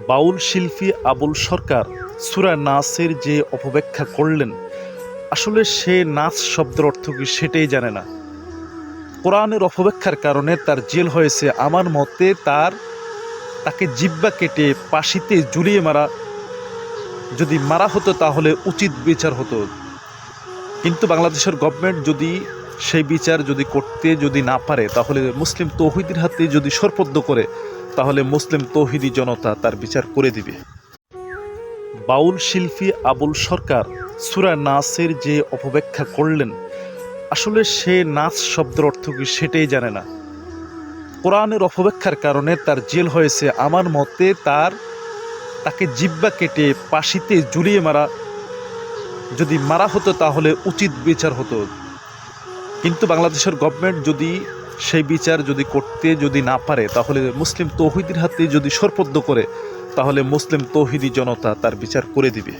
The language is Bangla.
বাউল শিল্পী আবুল সরকার সূরা নাসের যে অপব্যাখ্যা করলেন, আসলে সে নাস শব্দের অর্থ কি সেটাই জানে না। কোরআনের অপব্যাখ্যার কারণে তার জেল হয়েছে। আমার মতে তাকে জিহ্বা কেটে পাশিতে ঝুলিয়ে যদি মারা হতো তাহলে উচিত বিচার হতো। কিন্তু বাংলাদেশের গভর্নমেন্ট যদি সেই বিচার করতে না পারে, তাহলে মুসলিম তৌহিদির হাতে যদি সোপর্দ করে, তাহলে মুসলিম তৌহিদি জনতা তার বিচার করে দিবে। বাউল শিল্পী আবুল সরকার সূরা নাসের যে অপব্যাখ্যা করলেন, আসলে সে নাস শব্দের অর্থ কি সেটাই জানে না। কোরআনের অপব্যাখ্যার কারণে তার জেল হয়েছে। আমার মতে তাকে জিহ্বা কেটে পাশিতে ঝুলিয়ে যদি মারা হতো তাহলে উচিত বিচার হতো। কিন্তু বাংলাদেশের গভর্নমেন্ট যদি সেই বিচার করতে না পারে, তাহলে মুসলিম তৌহিদির হাতে যদি সোপর্দ করে, তাহলে মুসলিম তৌহিদি জনতা তার বিচার করে দিবে।